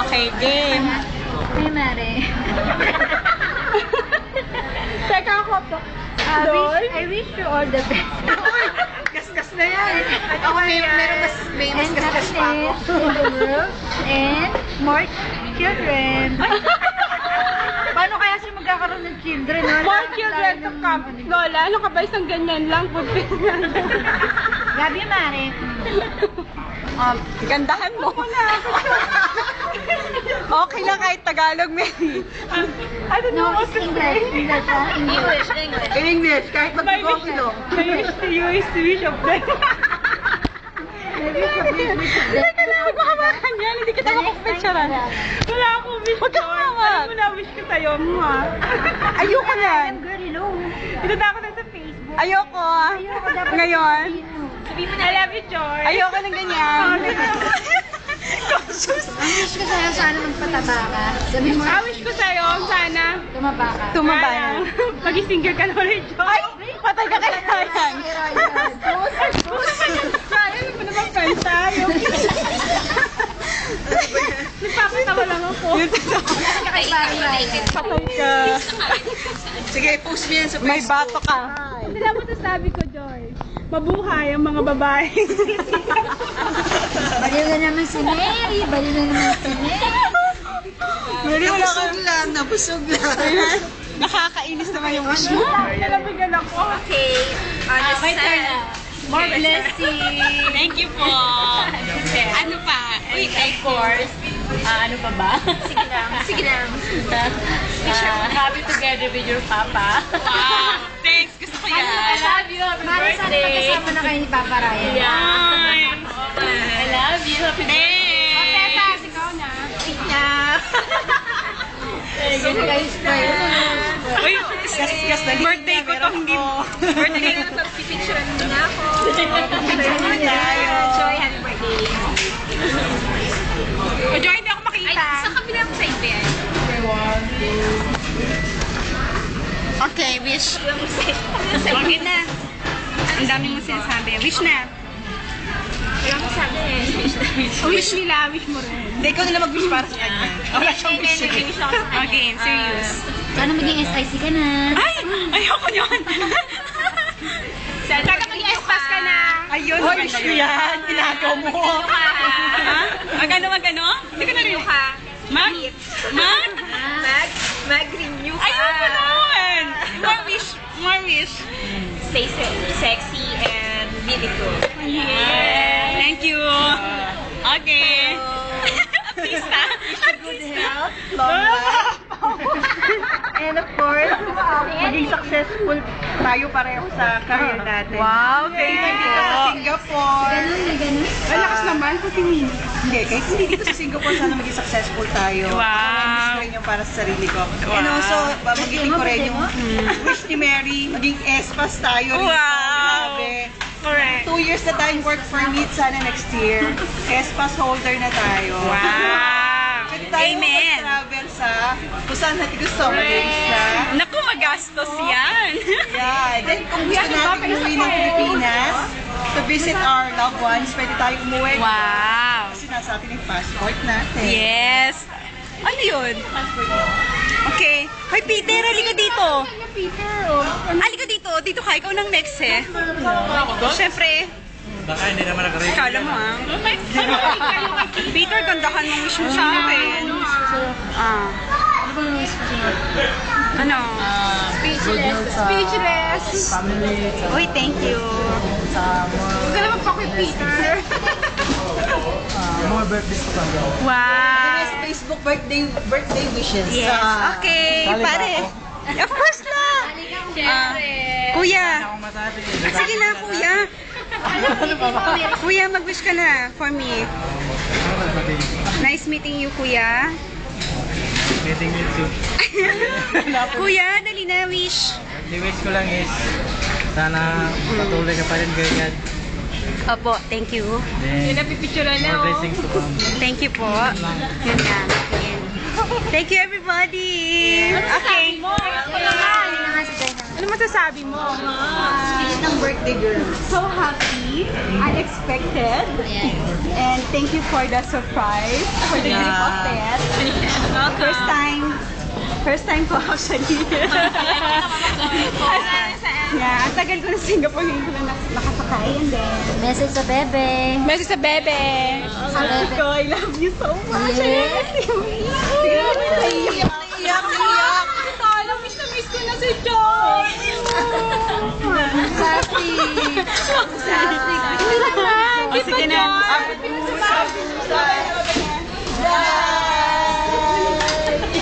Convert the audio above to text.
Okay, game. Hey, Mare. Teka ako po. I wish you all the best. Gasgas na yan. Ako may mas gasgas pa ako. In the world and more children. Paano kaya siya magkakaroon ng children? More children to come. Lola, ano ka ba? Isang ganyan lang. Gabi, Mare. Gandahan mo. Okay lang kahit Tagalog, Mary. I don't know what to say. In English, kahit mag-Filipino. My wish to you is to wish of them. Teka lang, huwag mo hawakan yan. Hindi kita makapapicturean. Wala akong wish. Huwag ka hawak. Alam mo na, wish ko sa'yo, ha? Ayoko yan. Pinunta ako na sa Facebook. Ayoko. Ngayon. I love you, George. Ayoko ng ganyan. Wish ko sa'yo, sana magpataba ka. Sabi mo, Wish ko sa'yo, sana tumaba ka. tumaba na. Maging singer ka na ulit, George. Ay! Patay ka kay Ryan. Ryan, ano ba naman fan tayo? Nagpapatawa lang ako. Patay ka. Sige, post mo yan sa Facebook. May bato ka. Hindi lang masasabi ko, George. Mabuhay ang mga babae. Baliw na naman si Mary. Baliw na naman si Mary. Nabusog lang, nabusog lang. Nakakainis naman yung wish mo. Nalabigan ako. Okay, My turn na. more blessing. Thank you po. Ano pa? Uy, of course. Ano pa ba? Sige lang. Sige lang. Happy together with your papa. Wow. Thanks. Gusto ko yan. I love you. Happy Mare, sana birthday. pagkasama na kayo ni Papa Ryan. Ay. I love you. Happy birthday. Thanks. Ikaw na. Uy, Gas na birthday ko to, hindi. Birthday ko to. Picture na ako. tayo. Joy, happy birthday. O, Joy, hindi ako Ay, makita. sa kabilang side ba yan? Okay, wish. Okay na. Ang dami mo sinasabi. Wish na. Wala ko sabi eh. Wish nila, wish mo rin. Hindi, ikaw nila mag-wish para sa kanya. Wala siyang wish. Nag-wish ako sa kanya. Okay, serious. Sana maging SIC ka na. Ay! Ayoko yun! Sana mag-i-espas ka na! Ayun, wish ko yan. Ginagaw mo. Ha? Magano? Hindi ko narinig. Mag? Mag? Mag-renew ka. Ayun pa naman! More wish! More wish! Stay sexy and beautiful. Yeah. Thank you! Okay! Artista! Good health, long life. And of course, maging successful tayo pareho sa career natin. Wow, thank you Dito sa po! Singapore. Ganun, may ganun. Ang lakas naman sa tingin. Hindi, kahit hindi dito sa Singapore, sana maging successful tayo. Wow. Ako wish ko rin yung para sa sarili ko. And Wow. also, magiting ko rin yung wish ni Mary, maging espas tayo rin. Wow. Grabe. Correct. 2 years na tayong work permit, sana next year. Espas holder na tayo. Wow! Pwede tayo Amen! mag-travel sa kung saan natin gusto. Mag-isla. Naku, magastos yan! Yeah. Then kung gusto natin umuwi ng Pilipinas, to visit our loved ones, pwede tayo umuwi. Wow! Kasi nasa atin yung passport natin. Yes! Ano yun? Okay. Hoy, Peter, halika dito. Halika dito. Dito ka. Ikaw nang next, eh. Siyempre. Baka hindi naman nag-rate. Kala mo, ah. Peter, gandahan mong wish mo sa akin. Ano? Speechless. Uy, thank you. Huwag ka naman pa kay Peter. More birthdays ko kami. Wow. Facebook birthday wishes. Yes. Okay, Sali ba pare. Of course lang. Kuya. Sige na, kuya. Kuya, mag-wish ka na for me. Nice meeting you, kuya. Meeting with you. Kuya, dali na, wish. The wish ko lang is sana patuloy ka pa rin ganyan. Opo, thank you. Then, more blessings to come. Thank you po. Yun lang. Yun. Thank you, everybody. Okay. Ano masasabi mo? Speech ng birthday girl. So happy, unexpected, and thank you for the surprise, for the gift of that. First time ko actually. Yeah, ang tagal ko na Singapore, ngayon ko na nakasakay. And then, Message sa bebe. message sa bebe. Sa bebe. I love you so much. Yeah. I miss you.